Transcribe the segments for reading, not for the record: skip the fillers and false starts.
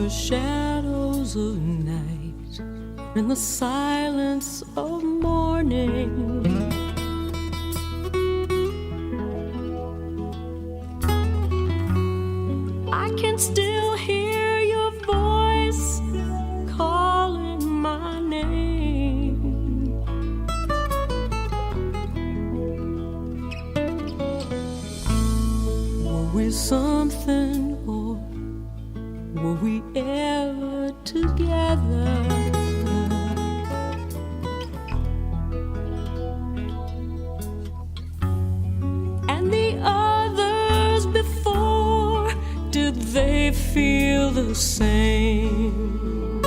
the shadows of night, in the silence of morning, I can still hear your voice calling my name. Were we something, or were we ever together? And the others before, did they feel the same?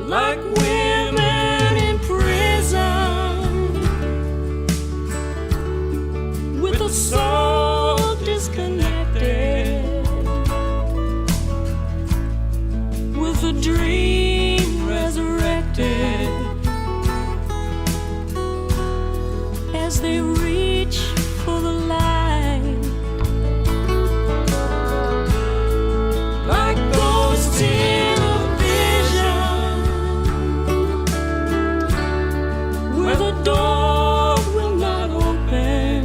Like women in prison, with a soul disconnected, with a dream resurrected, as they reach for the light, like ghosts in a vision, where the door will not open,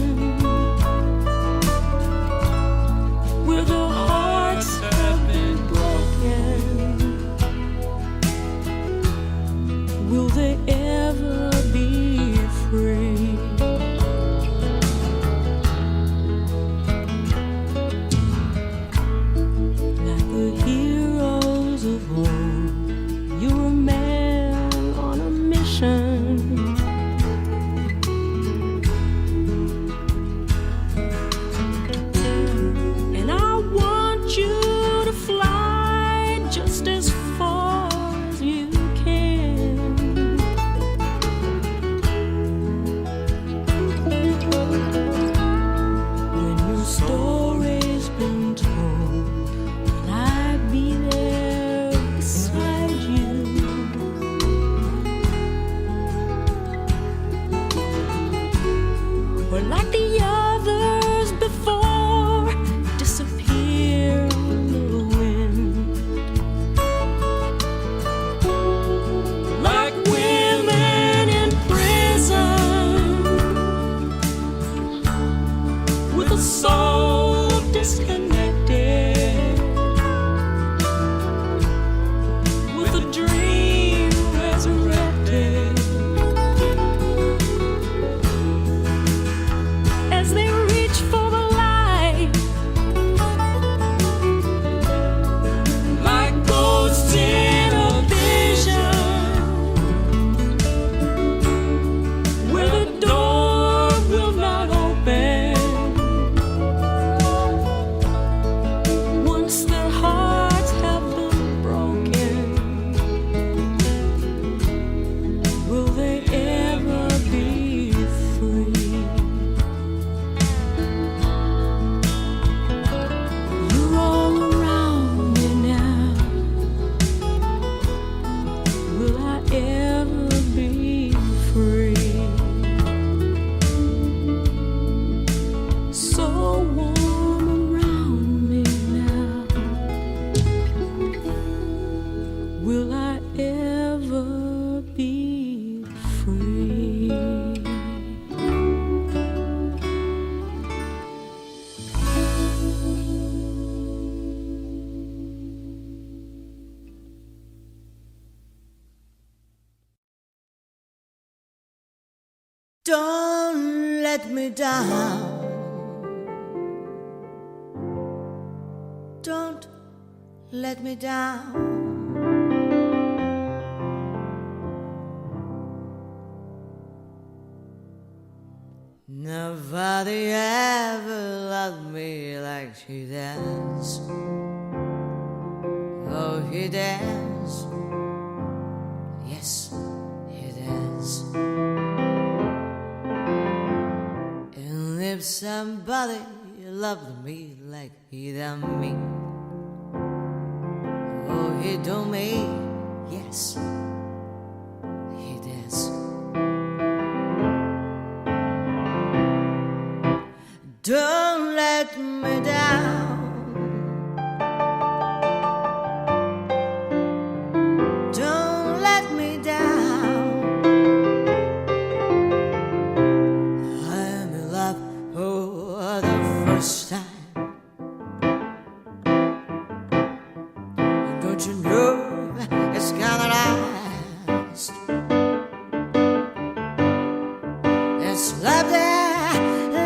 where the hearts have been broken. Will they ever be free? Like the heroes of old, you're a man on a mission, will I ever be free? Don't let me down. Don't let me down. Nobody ever loved me like she does. Oh, he does. Yes, he does. And if somebody loved me like he done me, oh, he do me, yes, he does. Don't let me down. Don't let me down. I'm in love for the first time. Don't you know it's gonna last? It's love that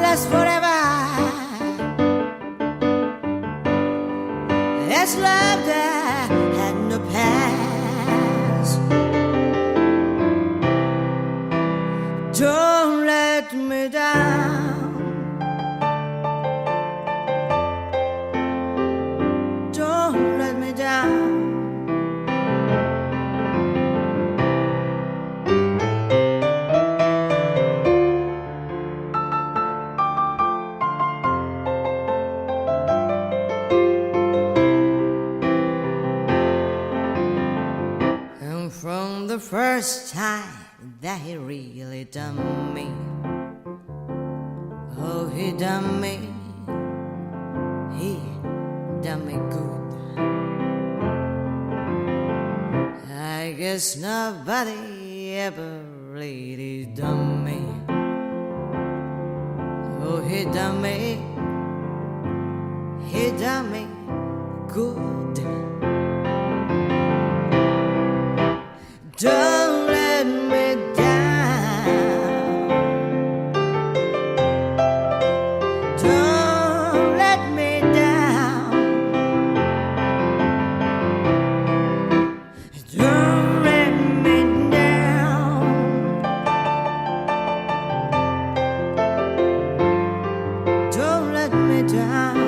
lasts forever. It's love that had no past. Don't let me down. Don't let me down. And from the first time that he really done me, oh, he done me good. I guess nobody ever really done me. Oh, he done me good. Don't let me down. Don't let me down. Don't let me down. Don't let me down.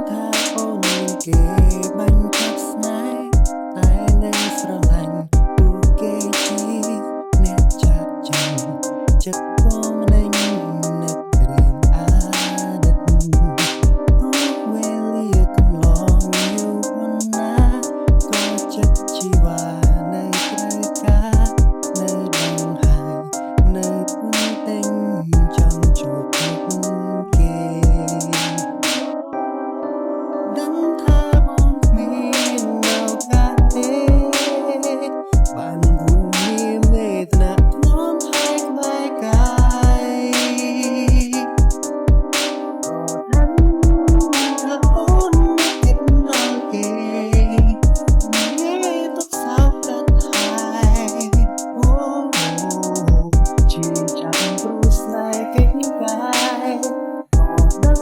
ថាអូនមានគេបាញ់ចាប់ស្នេហ៍តែនឹងស្រឡាញ់ទូគេជាអ្នកចាក់ចាំចិត្តបងម្នេញនឹករឿងអតីតទូវេលាកន្លងយូរប៉ុណ្ណាក៏ចិត្តជីវ៉ានៅត្រូវការនៅដឹងហើយនៅពុនតែងចង់ជួបមុខគេដឹងថាបងគ្មានឱកាសទេបានរួមមានមេត្តាធ្នមហើយក្បែរកាយក៏ថាអូនគិតដល់គេនេះទុកសោកកាត់ហើយអូជាចាំព្រោះស្នេហ៍គេកាយដឹង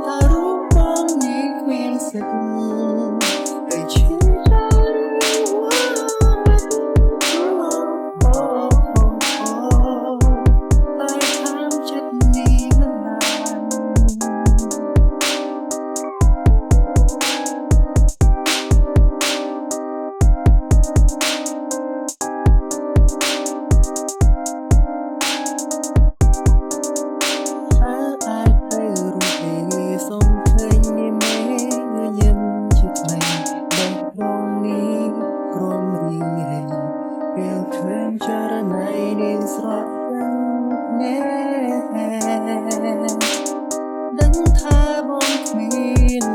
ថារូបបងនេះគ្មានសិទ្ធិតែឈឺចាំតែខាងចិត្តនេះមិនបានអាចទៅរូបនេះសុំឃើញនេះមេញញឹមជាថ្មីបែបរងនេះក្រំរៀងរែងពេលឃើញចរណៃនាងស្រស់ស្នេហ៍ដឹងថាបងគ្មាន